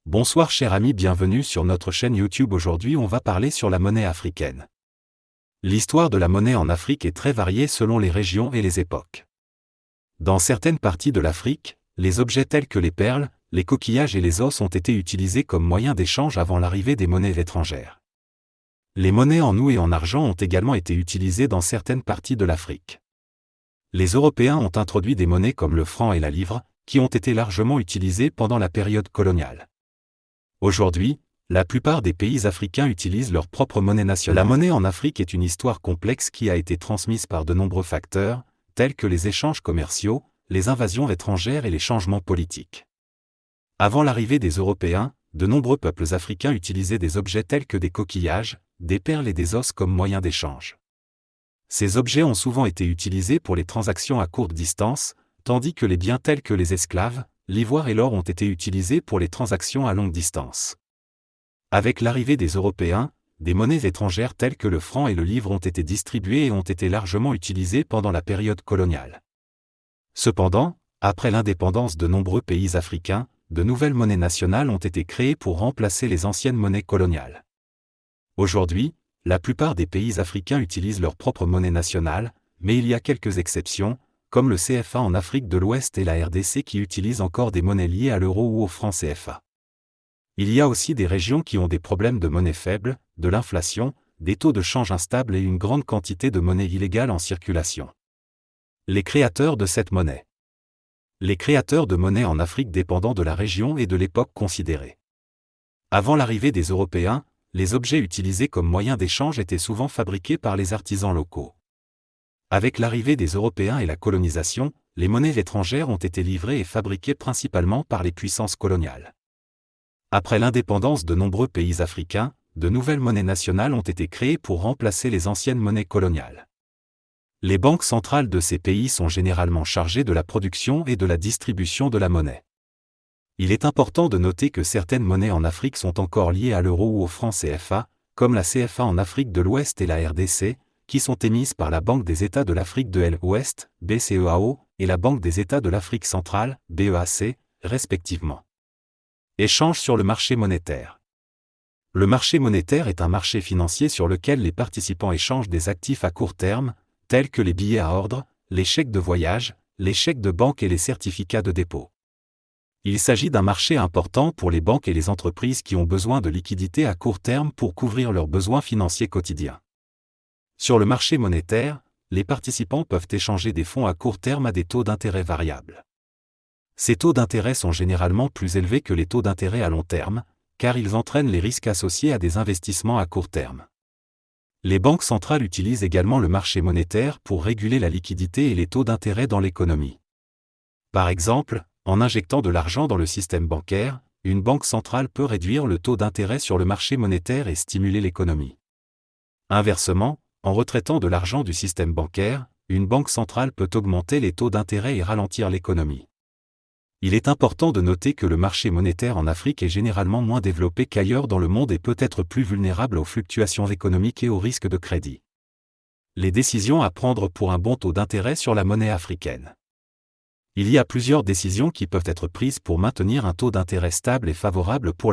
Bonsoir chers amis, bienvenue sur notre chaîne YouTube. Aujourd'hui on va parler sur la monnaie africaine. L'histoire de la monnaie en Afrique est très variée selon les régions et les époques. Dans certaines parties de l'Afrique, les objets tels que les perles, les coquillages et les os ont été utilisés comme moyen d'échange avant l'arrivée des monnaies étrangères. Les monnaies en ou et en argent ont également été utilisées dans certaines parties de l'Afrique. Les Européens ont introduit des monnaies comme le franc et la livre, qui ont été largement utilisées pendant la période coloniale. Aujourd'hui, la plupart des pays africains utilisent leur propre monnaie nationale. La monnaie en Afrique est une histoire complexe qui a été transmise par de nombreux facteurs, tels que les échanges commerciaux, les invasions étrangères et les changements politiques. Avant l'arrivée des Européens, de nombreux peuples africains utilisaient des objets tels que des coquillages, des perles et des os comme moyen d'échange. Ces objets ont souvent été utilisés pour les transactions à courte distance, tandis que les biens tels que les esclaves, l'ivoire et l'or ont été utilisés pour les transactions à longue distance. Avec l'arrivée des Européens, des monnaies étrangères telles que le franc et le livre ont été distribuées et ont été largement utilisées pendant la période coloniale. Cependant, après l'indépendance de nombreux pays africains, de nouvelles monnaies nationales ont été créées pour remplacer les anciennes monnaies coloniales. Aujourd'hui, la plupart des pays africains utilisent leur propre monnaie nationale, mais il y a quelques exceptions, comme le CFA en Afrique de l'Ouest et la RDC qui utilisent encore des monnaies liées à l'euro ou au franc CFA. Il y a aussi des régions qui ont des problèmes de monnaie faible, de l'inflation, des taux de change instables et une grande quantité de monnaie illégale en circulation. Les créateurs de cette monnaie. Les créateurs de monnaie en Afrique dépendant de la région et de l'époque considérée. Avant l'arrivée des Européens, les objets utilisés comme moyen d'échange étaient souvent fabriqués par les artisans locaux. Avec l'arrivée des Européens et la colonisation, les monnaies étrangères ont été livrées et fabriquées principalement par les puissances coloniales. Après l'indépendance de nombreux pays africains, de nouvelles monnaies nationales ont été créées pour remplacer les anciennes monnaies coloniales. Les banques centrales de ces pays sont généralement chargées de la production et de la distribution de la monnaie. Il est important de noter que certaines monnaies en Afrique sont encore liées à l'euro ou au franc CFA, comme la CFA en Afrique de l'Ouest et la RDC, qui sont émises par la Banque des États de l'Afrique de l'Ouest, BCEAO, et la Banque des États de l'Afrique centrale, BEAC, respectivement. Échange sur le marché monétaire. Le marché monétaire est un marché financier sur lequel les participants échangent des actifs à court terme, tels que les billets à ordre, les chèques de voyage, les chèques de banque et les certificats de dépôt. Il s'agit d'un marché important pour les banques et les entreprises qui ont besoin de liquidités à court terme pour couvrir leurs besoins financiers quotidiens. Sur le marché monétaire, les participants peuvent échanger des fonds à court terme à des taux d'intérêt variables. Ces taux d'intérêt sont généralement plus élevés que les taux d'intérêt à long terme, car ils entraînent les risques associés à des investissements à court terme. Les banques centrales utilisent également le marché monétaire pour réguler la liquidité et les taux d'intérêt dans l'économie. Par exemple, en injectant de l'argent dans le système bancaire, une banque centrale peut réduire le taux d'intérêt sur le marché monétaire et stimuler l'économie. Inversement, en retraitant de l'argent du système bancaire, une banque centrale peut augmenter les taux d'intérêt et ralentir l'économie. Il est important de noter que le marché monétaire en Afrique est généralement moins développé qu'ailleurs dans le monde et peut être plus vulnérable aux fluctuations économiques et aux risques de crédit. Les décisions à prendre pour un bon taux d'intérêt sur la monnaie africaine. Il y a plusieurs décisions qui peuvent être prises pour maintenir un taux d'intérêt stable et favorable pour